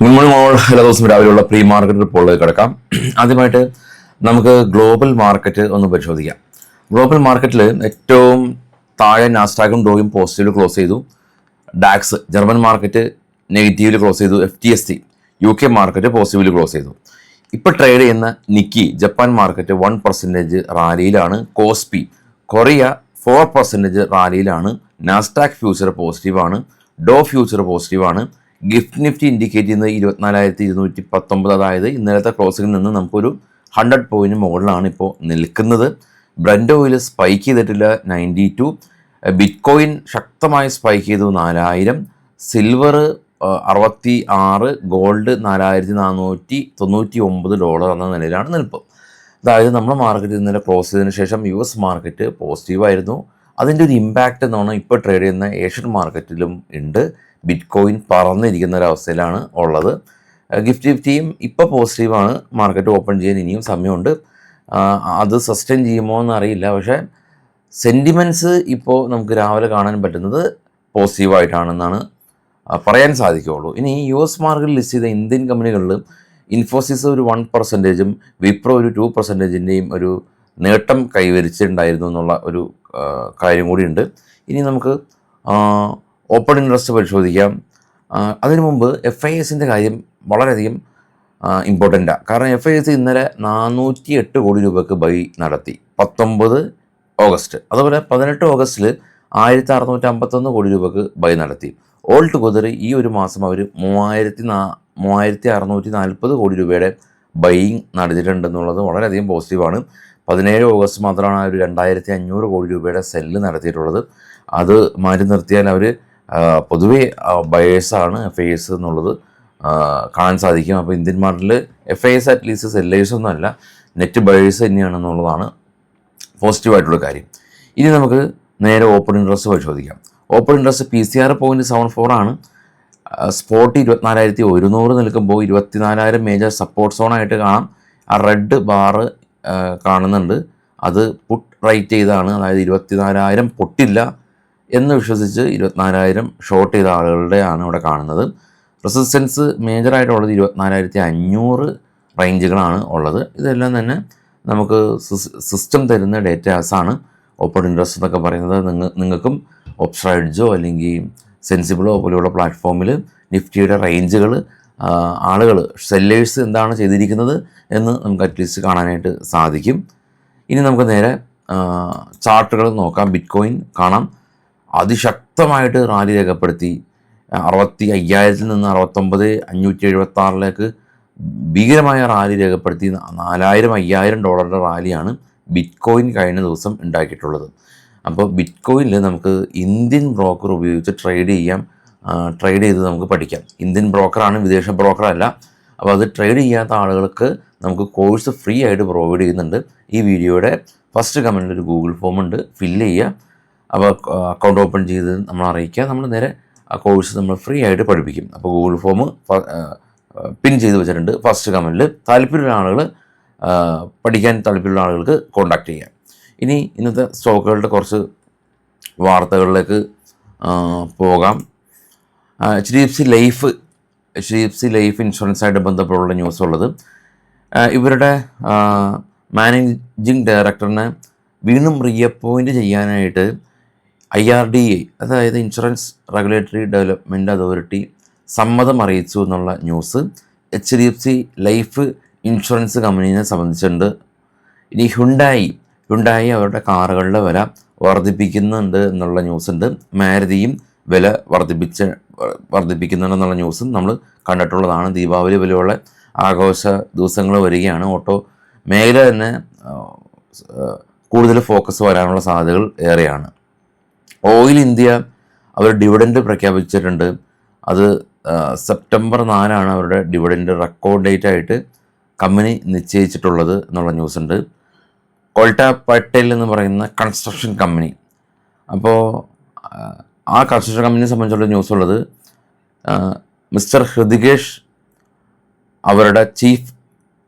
നമ്മൾ എല്ലാ ദിവസവും രാവിലെയുള്ള പ്രീ മാർക്കറ്റ് റിപ്പോർട്ടിലേക്ക് കിടക്കാം. ആദ്യമായിട്ട് നമുക്ക് ഗ്ലോബൽ മാർക്കറ്റ് ഒന്ന് പരിശോധിക്കാം. ഗ്ലോബൽ മാർക്കറ്റിൽ ഏറ്റവും താഴെ നാസ്ഡാക്കും ഡോയും പോസിറ്റീവിൽ ക്ലോസ് ചെയ്തു. ഡാക്സ് ജർമ്മൻ മാർക്കറ്റ് നെഗറ്റീവിൽ ക്ലോസ് ചെയ്തു. FTSE UK മാർക്കറ്റ് പോസിറ്റീവിൽ ക്ലോസ് ചെയ്തു. ഇപ്പോൾ ട്രേഡ് ചെയ്യുന്ന നിക്കി ജപ്പാൻ മാർക്കറ്റ് 1% റാലിയിലാണ്. കോസ്പി കൊറിയ 4% റാലിയിലാണ്. നാസ്ഡാക്ക് ഫ്യൂച്ചർ പോസിറ്റീവാണ്. ഡോ ഫ്യൂച്ചർ പോസിറ്റീവാണ്. ഗിഫ്റ്റ് നിഫ്റ്റി ഇൻഡിക്കേറ്റ് ചെയ്യുന്നത് 24,219, അതായത് ഇന്നലത്തെ ക്ലോസിംഗിൽ നിന്ന് നമുക്കൊരു 100 പോയിന്റ് മുകളിലാണ് ഇപ്പോൾ നിൽക്കുന്നത്. ബ്രന്റ് ഓയിൽ സ്പൈക്ക് ചെയ്തിട്ടില്ല 92. ബിറ്റ്കോയിൻ ശക്തമായി സ്പൈക്ക് ചെയ്തു 4000. സിൽവർ 66. ഗോൾഡ് $4,499 എന്ന നിലയിലാണ് നിൽപ്പ്. അതായത് നമ്മുടെ മാർക്കറ്റ് ഇന്നലെ ക്ലോസ് ചെയ്തതിന് ശേഷം US മാർക്കറ്റ് പോസിറ്റീവായിരുന്നു. അതിൻ്റെ ഒരു ഇമ്പാക്റ്റ് എന്ന് പറഞ്ഞാൽ ഇപ്പോൾ ട്രേഡ് ചെയ്യുന്ന ഏഷ്യൻ മാർക്കറ്റിലും ഉണ്ട്. ബിറ്റ്കോയിൻ പറന്നിരിക്കുന്ന ഒരവസ്ഥയിലാണ് ഉള്ളത്. ഗിഫ്റ്റ് നിഫ്റ്റിയും ഇപ്പോൾ പോസിറ്റീവാണ്. മാർക്കറ്റ് ഓപ്പൺ ചെയ്യാൻ ഇനിയും സമയമുണ്ട്. അത് സസ്റ്റെയിൻ ചെയ്യുമോ എന്നറിയില്ല. പക്ഷേ സെൻറ്റിമെൻറ്റ്സ് ഇപ്പോൾ നമുക്ക് രാവിലെ കാണാൻ പറ്റുന്നത് പോസിറ്റീവായിട്ടാണെന്നാണ് പറയാൻ സാധിക്കുകയുള്ളൂ. ഇനി US മാർക്കറ്റിൽ ലിസ്റ്റ് ചെയ്ത ഇന്ത്യൻ കമ്പനികളിൽ ഇൻഫോസിസ് ഒരു 1%, വിപ്രോ ഒരു 2%ൻ്റെയും ഒരു നേട്ടം കൈവരിച്ചിട്ടുണ്ടായിരുന്നു എന്നുള്ള ഒരു കാര്യം കൂടിയുണ്ട്. ഇനി നമുക്ക് ഓപ്പൺ ഇൻട്രസ്റ്റ് പരിശോധിക്കാം. അതിനു മുമ്പ് FISൻ്റെ കാര്യം വളരെയധികം ഇമ്പോർട്ടൻ്റാണ്. കാരണം FIS ഇന്നലെ 408 കോടി രൂപയ്ക്ക് ബൈ നടത്തി 19 ഓഗസ്റ്റ്. അതുപോലെ 18 ഓഗസ്റ്റിൽ 1651 കോടി രൂപയ്ക്ക് ബൈ നടത്തി. ഓൾ ടുഗദർ ഈ ഒരു മാസം അവർ 3640 കോടി രൂപയുടെ ബൈയിങ് നടത്തിയിട്ടുണ്ടെന്നുള്ളത് വളരെയധികം പോസിറ്റീവാണ്. 17 ഓഗസ്റ്റ് മാത്രമാണ് അവർ 2500 കോടി രൂപയുടെ സെല്ല് നടത്തിയിട്ടുള്ളത്. അത് മാറ്റി നിർത്തിയാൽ അവർ പൊതുവെ ബയേഴ്സാണ് FIS എന്നുള്ളത് കാണാൻ സാധിക്കും. അപ്പോൾ ഇന്ത്യൻ മാർക്കറ്റിൽ FIS അറ്റ്ലീസ്റ്റ് സെല്ലേഴ്സൊന്നും അല്ല, നെറ്റ് ബയേഴ്സ് തന്നെയാണെന്നുള്ളതാണ് പോസിറ്റീവായിട്ടുള്ള കാര്യം. ഇനി നമുക്ക് നേരെ ഓപ്പൺ ഇൻട്രസ്റ്റ് പരിശോധിക്കാം. ഓപ്പൺ ഇൻട്രസ്റ്റ് PCR 0.74 ആണ്. സ്പോട്ട് 24,100 നിൽക്കുമ്പോൾ 24,000 മേജർ സപ്പോർട്ട് സോണായിട്ട് കാണാം. ആ റെഡ് ബാറ് കാണുന്നുണ്ട്, അത് പുട്ട് റൈറ്റ് ചെയ്താണ്. അതായത് 24,000 പൊട്ടില്ല എന്ന് വിശ്വസിച്ച് 24,000 ഷോർട്ട് ചെയ്ത ആളുകളുടെയാണ് ഇവിടെ കാണുന്നത്. റെസിസ്റ്റൻസ് മേജറായിട്ടുള്ളത് 24,500 റേഞ്ചുകളാണ് ഉള്ളത്. ഇതെല്ലാം തന്നെ നമുക്ക് സിസ്റ്റം തരുന്ന ഡേറ്റാസാണ്. ഓപ്പൺ ഇൻട്രസ്റ്റ് എന്നൊക്കെ പറയുന്നത് നിങ്ങൾക്കും ഓപ്സ്ട്രൈഡ്ജോ അല്ലെങ്കിൽ സെൻസിബിളോ പോലെയുള്ള പ്ലാറ്റ്ഫോമിൽ നിഫ്റ്റിയുടെ റേഞ്ചുകൾ ആളുകൾ സെല്ലേഴ്സ് എന്താണ് ചെയ്തിരിക്കുന്നത് എന്ന് നമുക്ക് അറ്റ്ലീസ്റ്റ് കാണാനായിട്ട് സാധിക്കും. ഇനി നമുക്ക് നേരെ ചാർട്ടുകൾ നോക്കാം. ബിറ്റ്കോയിൻ കാണാം, അതിശക്തമായിട്ട് റാലി രേഖപ്പെടുത്തി 65,000 നിന്ന് 69,576 ഭീകരമായ റാലി രേഖപ്പെടുത്തി $4,000-5,000 റാലിയാണ് ബിറ്റ്കോയിൻ കഴിഞ്ഞ ദിവസം ഉണ്ടാക്കിയിട്ടുള്ളത്. അപ്പോൾ ബിറ്റ്കോയിനിൽ നമുക്ക് ഇന്ത്യൻ ബ്രോക്കർ ഉപയോഗിച്ച് ട്രേഡ് ചെയ്ത് നമുക്ക് പഠിക്കാം. ഇന്ത്യൻ ബ്രോക്കറാണ്, വിദേശ ബ്രോക്കറല്ല. അപ്പോൾ അത് ട്രേഡ് ചെയ്യാത്ത ആളുകൾക്ക് നമുക്ക് കോഴ്സ് ഫ്രീ ആയിട്ട് പ്രൊവൈഡ് ചെയ്യുന്നുണ്ട്. ഈ വീഡിയോയുടെ ഫസ്റ്റ് കമൻറ്റിൽ ഒരു ഗൂഗിൾ ഫോം ഉണ്ട്, ഫില്ല് ചെയ്യുക. അപ്പോൾ അക്കൗണ്ട് ഓപ്പൺ ചെയ്ത് നമ്മൾ അറിയിക്കുക. നമ്മൾ നേരെ ആ കോഴ്സ് നമ്മൾ ഫ്രീ ആയിട്ട് പഠിപ്പിക്കും. അപ്പോൾ ഗൂഗിൾ ഫോം പിൻ ചെയ്ത് വെച്ചിട്ടുണ്ട് ഫസ്റ്റ് കമൻറ്റിൽ. താല്പര്യമുള്ള ആളുകൾ പഠിക്കാൻ താല്പര്യമുള്ള ആളുകൾക്ക് കോൺടാക്റ്റ് ചെയ്യാം. ഇനി ഇന്നത്തെ സ്റ്റോക്കുകളുടെ കുറച്ച് വാർത്തകളിലേക്ക് പോകാം. HDFC ലൈഫ് ഇൻഷുറൻസായിട്ട് ബന്ധപ്പെട്ടുള്ള ന്യൂസ് ഉള്ളത്. ഇവരുടെ മാനേജിംഗ് ഡയറക്ടറിനെ വീണ്ടും റീഅപ്പോയിൻറ്റ് ചെയ്യാനായിട്ട് IRDA, അതായത് ഇൻഷുറൻസ് റെഗുലേറ്ററി ഡെവലപ്മെൻറ്റ് അതോറിറ്റി സമ്മതം അറിയിച്ചു എന്നുള്ള ന്യൂസ് HDFC ലൈഫ് ഇൻഷുറൻസ് കമ്പനീനെ സംബന്ധിച്ചിട്ടുണ്ട്. ഇനി ഹ്യുണ്ടായി അവരുടെ കാറുകളുടെ വില വർദ്ധിപ്പിക്കുന്നുണ്ട് എന്നുള്ള ന്യൂസുണ്ട്. മാരുതിയും വില വർദ്ധിപ്പിക്കുന്നുണ്ടെന്നുള്ള ന്യൂസും നമ്മൾ കണ്ടിട്ടുള്ളതാണ്. ദീപാവലി പോലെയുള്ള ആഘോഷ ദിവസങ്ങൾ വരികയാണ്. ഓട്ടോ മേഖല തന്നെ കൂടുതൽ ഫോക്കസ് വരാനുള്ള സാധ്യതകൾ ഏറെയാണ്. ഓയിൽ ഇന്ത്യ അവർ ഡിവിഡൻഡ് പ്രഖ്യാപിച്ചിട്ടുണ്ട്. അത് സെപ്റ്റംബർ 4 അവരുടെ ഡിവിഡൻഡ് റെക്കോർഡ് ഡേറ്റ് ആയിട്ട് കമ്പനി നിശ്ചയിച്ചിട്ടുള്ളത് എന്നുള്ള ന്യൂസുണ്ട്. കൊൾട്ട പട്ടേൽ എന്ന് പറയുന്ന കൺസ്ട്രക്ഷൻ കമ്പനി, അപ്പോൾ ആ കൺസ്ട്രക്ഷൻ കമ്പനിയെ സംബന്ധിച്ചുള്ള ന്യൂസ് ഉള്ളത് മിസ്റ്റർ ഹൃതികേഷ് അവരുടെ ചീഫ്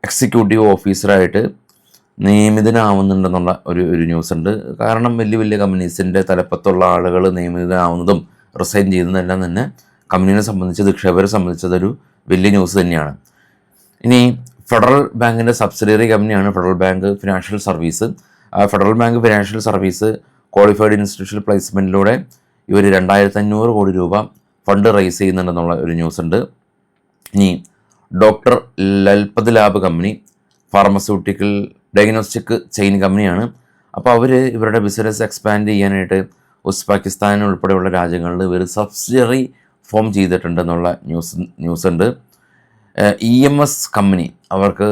എക്സിക്യൂട്ടീവ് ഓഫീസറായിട്ട് നിയമിതനാവുന്നുണ്ടെന്നുള്ള ഒരു ന്യൂസ് ഉണ്ട്. കാരണം വലിയ കമ്പനീസിൻ്റെ തലപ്പത്തുള്ള ആളുകൾ നിയമിതനാവുന്നതും റിസൈൻ ചെയ്യുന്നതെല്ലാം തന്നെ കമ്പനീനെ സംബന്ധിച്ച്, നിക്ഷേപകരെ സംബന്ധിച്ചതൊരു വലിയ ന്യൂസ് തന്നെയാണ്. ഇനി ഫെഡറൽ ബാങ്കിൻ്റെ സബ്സിഡിയറി കമ്പനിയാണ് ഫെഡറൽ ബാങ്ക് ഫിനാൻഷ്യൽ സർവീസ്. ഫെഡറൽ ബാങ്ക് ഫിനാൻഷ്യൽ സർവീസ് ക്വാളിഫൈഡ് ഇൻസ്റ്റിറ്റ്യൂഷണൽ പ്ലേസ്മെൻറ്റിലൂടെ ഇവർ 2500 കോടി രൂപ ഫണ്ട് റൈസ് ചെയ്യുന്നുണ്ടെന്നുള്ള ഒരു ന്യൂസ് ഉണ്ട്. ഇനി doctor Lal Path lab company pharmaceutical diagnostic chain കമ്പനിയാണ്. അപ്പോൾ അവർ ഇവരുടെ ബിസിനസ് എക്സ്പാൻഡ് ചെയ്യാനായിട്ട് ഉസ്ബെക്കിസ്ഥാൻ ഉൾപ്പെടെയുള്ള രാജ്യങ്ങളിൽ ഇവർ സബ്സിഡിയറി ഫോം ചെയ്തിട്ടുണ്ടെന്നുള്ള ന്യൂസ് ഉണ്ട്. EMS കമ്പനി അവർക്ക്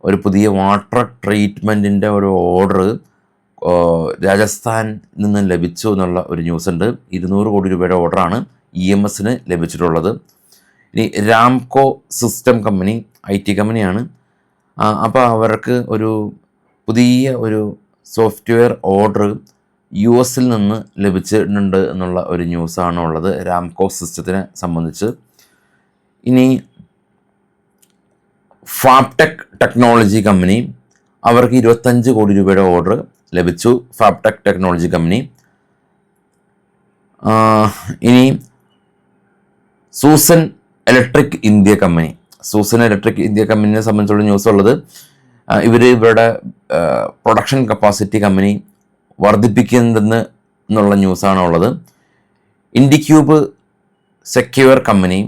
ഒരു പുതിയ വാട്ടർ ട്രീറ്റ്മെൻറ്റിൻ്റെ ഒരു ഓർഡർ രാജസ്ഥാനിൽ നിന്ന് ലഭിച്ചു എന്നുള്ള ഒരു ന്യൂസ് ഉണ്ട്. 200 കോടി രൂപയുടെ ഓർഡറാണ് EMSന് ലഭിച്ചിട്ടുള്ളത്. ഇനി രാംകോ സിസ്റ്റം കമ്പനി IT കമ്പനിയാണ്. അപ്പോൾ അവർക്ക് ഒരു പുതിയ ഒരു സോഫ്റ്റ്വെയർ ഓർഡർ US നിന്ന് ലഭിച്ചിട്ടുണ്ട് എന്നുള്ള ഒരു ന്യൂസാണ് ഉള്ളത് രാംകോ സിസ്റ്റത്തിനെ സംബന്ധിച്ച്. ഇനി ഫാബ്ടെക് ടെക്നോളജി കമ്പനി അവർക്ക് 25 കോടി രൂപയുടെ ഓർഡർ ലഭിച്ചു. ഫാബ്ടെക് ടെക്നോളജി കമ്പനി. ഇനി Susan electric India company. Susan electric India കമ്പനിയെ സംബന്ധിച്ചുള്ള ന്യൂസ് ഉള്ളത് ഇവരുടെ പ്രൊഡക്ഷൻ കപ്പാസിറ്റി കമ്പനി വർദ്ധിപ്പിക്കുന്നെന്നുള്ള ന്യൂസാണ് ഉള്ളത്. ഇൻഡിക്യൂബ് സെക്യൂർ കമ്പനി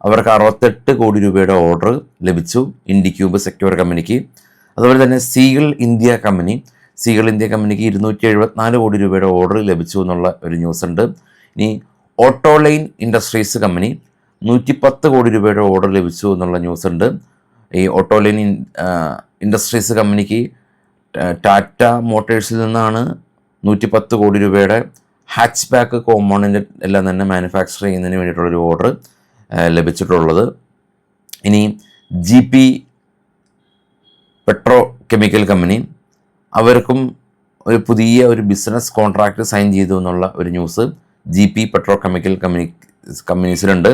അവർക്ക് 68 കോടി രൂപയുടെ ഓർഡർ ലഭിച്ചു ഇൻഡിക്യൂബ് സെക്യൂർ കമ്പനിക്ക്. അതുപോലെ തന്നെ സീഗൾ ഇന്ത്യ കമ്പനിക്ക് 274 കോടി രൂപയുടെ ഓർഡർ ലഭിച്ചു എന്നുള്ള ഒരു ന്യൂസ് ഉണ്ട്. ഇനി ഓട്ടോലൈൻ ഇൻഡസ്ട്രീസ് കമ്പനി 110 കോടി രൂപയുടെ ഓർഡർ ലഭിച്ചു എന്നുള്ള ന്യൂസ് ഉണ്ട്. ഈ ഓട്ടോലൈൻ ഇൻഡസ്ട്രീസ് കമ്പനിക്ക് ടാറ്റ മോട്ടേഴ്സിൽ നിന്നാണ് 110 കോടി രൂപയുടെ ഹാച്ച് ബാക്ക് കോമ്പോണൻ്റ് എല്ലാം തന്നെ മാനുഫാക്ചർ ചെയ്യുന്നതിന് വേണ്ടിയിട്ടുള്ളൊരു ഓർഡർ ലഭിച്ചിട്ടുള്ളത്. ഇനി GP പെട്രോ കെമിക്കൽ കമ്പനി അവർക്കും ഒരു പുതിയ ഒരു ബിസിനസ് കോൺട്രാക്റ്റ് സൈൻ ചെയ്തു എന്നുള്ള ഒരു ന്യൂസ് GP പെട്രോ കെമിക്കൽ കമ്പനീസിലുണ്ട്.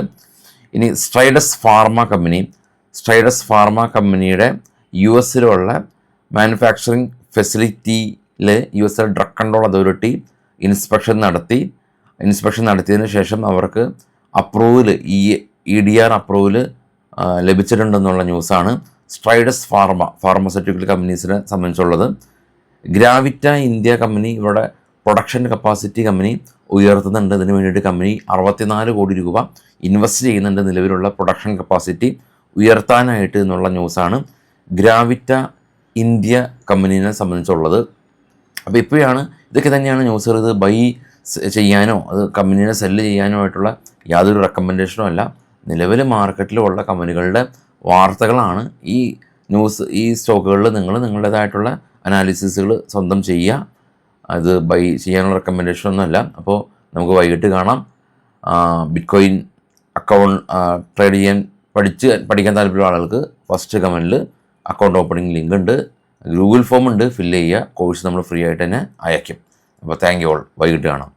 ഇനി സ്ട്രൈഡസ് ഫാർമ കമ്പനിയുടെ US-ലുള്ള മാനുഫാക്ചറിങ് ഫെസിലിറ്റിയിൽ US drug control authority inspection നടത്തിയതിന് ശേഷം അവർക്ക് അപ്രൂവൽ EDR അപ്രൂവൽ ലഭിച്ചിട്ടുണ്ടെന്നുള്ള ന്യൂസാണ് സ്ട്രൈഡസ് ഫാർമസ്യൂട്ടിക്കൽ കമ്പനീസിനെ സംബന്ധിച്ചുള്ളത്. ഗ്രാവിറ്റ ഇന്ത്യ കമ്പനി ഇവിടെ പ്രൊഡക്ഷൻ കപ്പാസിറ്റി കമ്പനി ഉയർത്തുന്നുണ്ട്. ഇതിന് വേണ്ടിയിട്ട് കമ്പനി 64 കോടി രൂപ ഇൻവെസ്റ്റ് ചെയ്യുന്നുണ്ട് നിലവിലുള്ള പ്രൊഡക്ഷൻ കപ്പാസിറ്റി ഉയർത്താനായിട്ട് എന്നുള്ള ന്യൂസാണ് ഗ്രാവിറ്റ ഇന്ത്യ കമ്പനീനെ സംബന്ധിച്ചുള്ളത്. അപ്പോൾ ഇതൊക്കെ തന്നെയാണ് ന്യൂസുകൾ. ഇത് ബൈ ചെയ്യാനോ അത് കമ്പനീനെ സെല്ല് ചെയ്യാനോ ആയിട്ടുള്ള യാതൊരു റെക്കമെൻഡേഷനും അല്ല. നിലവിൽ മാർക്കറ്റിലുള്ള കമ്പനികളുടെ വാർത്തകളാണ്. ഈ സ്റ്റോക്കുകളിൽ നിങ്ങളുടേതായിട്ടുള്ള അനാലിസിസുകൾ സ്വന്തം ചെയ്യുക. അത് ബൈ ചെയ്യാനുള്ള റെക്കമെൻഡേഷനൊന്നുമല്ല. അപ്പോൾ നമുക്ക് വൈകിട്ട് കാണാം. ബിറ്റ്കോയിൻ അക്കൗണ്ട് ട്രേഡ് ചെയ്യാൻ പഠിക്കാൻ താല്പര്യമുള്ള ആളുകൾക്ക് ഫസ്റ്റ് കമൻറ്റിൽ അക്കൗണ്ട് ഓപ്പണിംഗ് ലിങ്ക് ഉണ്ട്, ഗൂഗിൾ ഫോം ഉണ്ട്, ഫില്ല് ചെയ്യുക. കോഴ്സ് നമ്മൾ ഫ്രീ ആയിട്ട് തന്നെ അയക്കും. അപ്പോൾ താങ്ക് യു ഓൾ. വൈകിട്ട് കാണാം.